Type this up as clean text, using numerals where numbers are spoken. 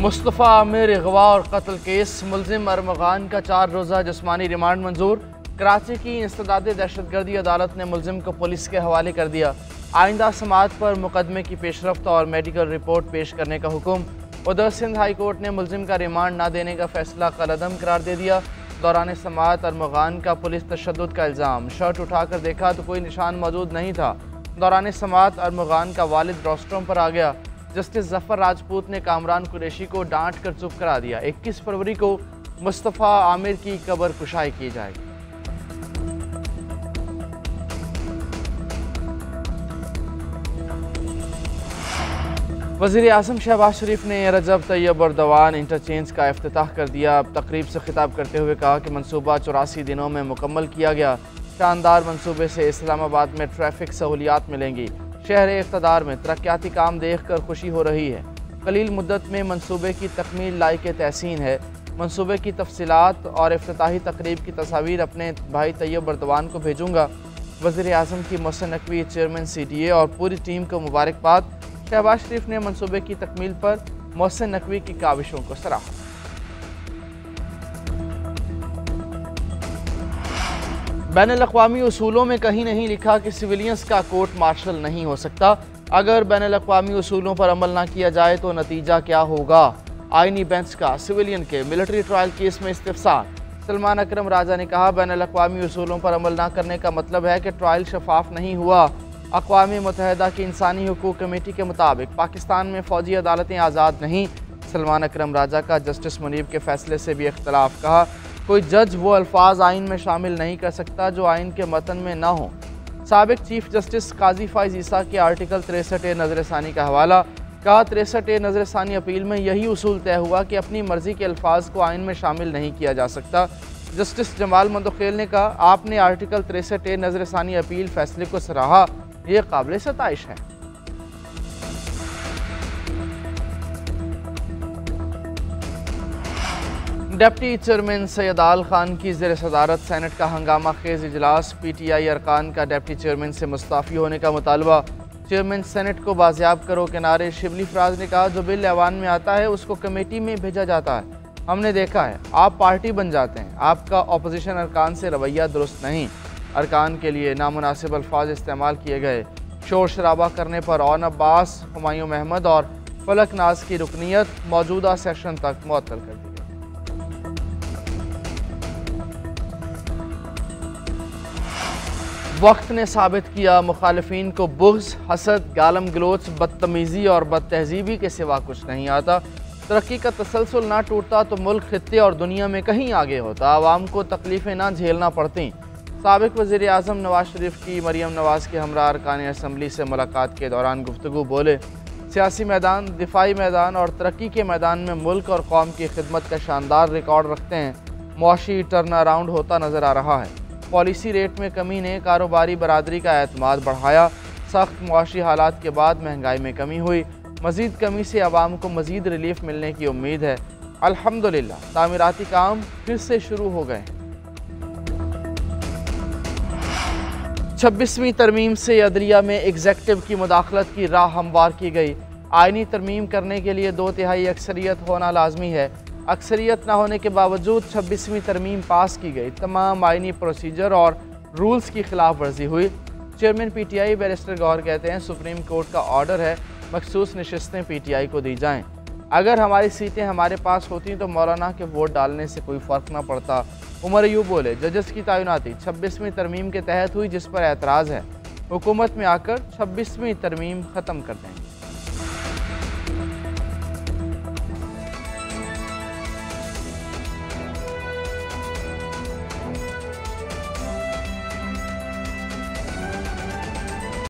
मुस्तफ़ा आमिर अगवा और कत्ल केस, मुलजिम अरमगान का 4 रोज़ा जिस्मानी रिमांड मंजूर। कराची की इंसदादे दहशतगर्दी अदालत ने मुलजिम को पुलिस के हवाले कर दिया। आइंदा समाअत पर मुकदमे की पेशरफ्त और मेडिकल रिपोर्ट पेश करने का हुक्म। उधर सिंध हाई कोर्ट ने मुलजिम का रिमांड न देने का फैसला कलअदम करार दे दिया। दौरान समाअत अरमगान का पुलिस तशद्दुद का इल्ज़ाम, शर्ट उठाकर देखा तो कोई निशान मौजूद नहीं था। दौरान समाअत अरमगान का वालिद रोस्ट्रम पर आ गया। जस्टिस जफर राजपूत ने कामरान कुरैशी को डांट कर चुप करा दिया। 21 फरवरी को मुस्तफ़ा आमिर की कब्र कुशाई की जाएगी। वज़ीर आज़म शहबाज शरीफ ने रजब तैयब एर्दोगान इंटरचेंज का इफ्तिताह कर दिया। तकरीब से खिताब करते हुए कहा कि मनसूबा 84 दिनों में मुकम्मल किया गया। शानदार मनसूबे से इस्लामाबाद में ट्रैफिक सहूलियात मिलेंगी। शहर इक़्तिदार में तरक्याती काम देख कर खुशी हो रही है। कलील मुद्दत में मनसूबे की तकमील लायक तहसीन है। मनसूबे की तफसीलात और इफ्तिताही तकरीब की तस्वीर अपने भाई तैयब एर्दोगान को भेजूँगा। वज़ीर आज़म की मोहसिन नकवी, चेयरमैन CDA और पूरी टीम को मुबारकबाद। शहबाज शरीफ ने मनसूबे की तकमील पर मोहसिन नकवी की काविशों को सराहा। बैनुल-अक़वामी उसूलों में कहीं नहीं लिखा कि सिविलियंस का कोर्ट मार्शल नहीं हो सकता। अगर बैनुल-अक़वामी उसूलों पर अमल ना किया जाए तो नतीजा क्या होगा? आईनी बेंच का सिविलियन के मिलिट्री ट्रायल केस में इस्तिफ़सार। सलमान अकरम राजा ने कहा, बैनुल-अक़वामी उसूलों पर अमल ना करने का मतलब है कि ट्रायल शफाफ नहीं हुआ। अक़वाम मुत्तहिदा की इंसानी हुकूक कमेटी के मुताबिक पाकिस्तान में फ़ौजी अदालतें आज़ाद नहीं। सलमान अकरम राजा का जस्टिस मुनीब के फैसले से भी इख्तलाफ। कहा, कोई जज वो अल्फाज आइन में शामिल नहीं कर सकता जो आइन के मतन में ना हो। साबिक चीफ जस्टिस काजी फ़ाइज़ ईसा के आर्टिकल 63A नज़रसानी का हवाला। कहा, 63A नज़रसानी अपील में यही उसूल तय हुआ कि अपनी मर्ज़ी के अल्फाज को आइन में शामिल नहीं किया जा सकता। जस्टिस जमाल मंदोखेल ने कहा, आपने आर्टिकल 63A नज़रसानी अपील फैसले को सराहा, ये काबिल सताइश है। डिप्टी चेयरमैन सैयद आल खान की ज़ेर सदारत सेनेट का हंगामा खेज इजलास। PTI अरकान का डिप्टी चेयरमैन से मुस्ताफ़ी होने का मुतालबा। चेयरमैन सेनेट को बाजियाब करो के नारे। शिबली फराज ने कहा, जो बिल ऐवान में आता है उसको कमेटी में भेजा जाता है। हमने देखा है, आप पार्टी बन जाते हैं, आपका अपोजिशन अरकान से रवैया दुरुस्त नहीं। अरकान के लिए नामुनासिब अल्फाज इस्तेमाल किए गए। शोर शराबा करने पर औन अब्बास, हुमायूं अहमद और फलक नाज की रुकनीत मौजूदा सेशन तक मुअत्तल कर दी। वक्त ने साबित किया, मुखालिफिन को बुग़्ज़, हसद, गालम गलोच, बदतमीज़ी और बदतहजीबी के सिवा कुछ नहीं आता। तरक्की का तसलसल ना टूटता तो मुल्क खित्ते और दुनिया में कहीं आगे होता। आवाम को तकलीफ़ें ना झेलना पड़ती। साबिक वज़ीर आज़म नवाज शरीफ की मरियम नवाज के हमरा अरकान असम्बली से मुलाकात के दौरान गुफ्तगू बोले, सियासी मैदान, दिफाई मैदान और तरक्की के मैदान में मुल्क और कौम की खिदमत का शानदार रिकॉर्ड रखते हैं। मुआशी टर्न अराउंड होता नज़र आ रहा है। पॉलिसी रेट में कमी ने कारोबारी बरादरी का एतमाद बढ़ाया। सख्त मुआशी हालात के बाद महंगाई में कमी हुई। मज़ीद कमी से आवाम को मज़ीद रिलीफ मिलने की उम्मीद है। अल्हम्दुलिल्लाह तामीराती काम फिर से शुरू हो गए। 26वीं तरमीम से अदलिया में एग्जेक्टिव की मुदाखलत की राह हमवार की गई। आइनी तरमीम करने के लिए 2/3 अक्सरियत होना लाजमी है। अक्सरियत न होने के बावजूद 26वीं तरमीम पास की गई। तमाम आइनी प्रोसीजर और रूल्स की खिलाफ वर्जी हुई। चेयरमैन PTI बैरिस्टर गौहर कहते हैं, सुप्रीम कोर्ट का ऑर्डर है मखसूस नशिस्तें PTI को दी जाएँ। अगर हमारी सीटें हमारे पास होती तो मौलाना के वोट डालने से कोई फ़र्क न पड़ता। उमर अयूब बोले, जजेस की तैनाती 26वीं तरमीम के तहत हुई जिस पर एतराज़ है, हुकूमत में आकर 26वीं तरमीम ख़त्म कर देंगे।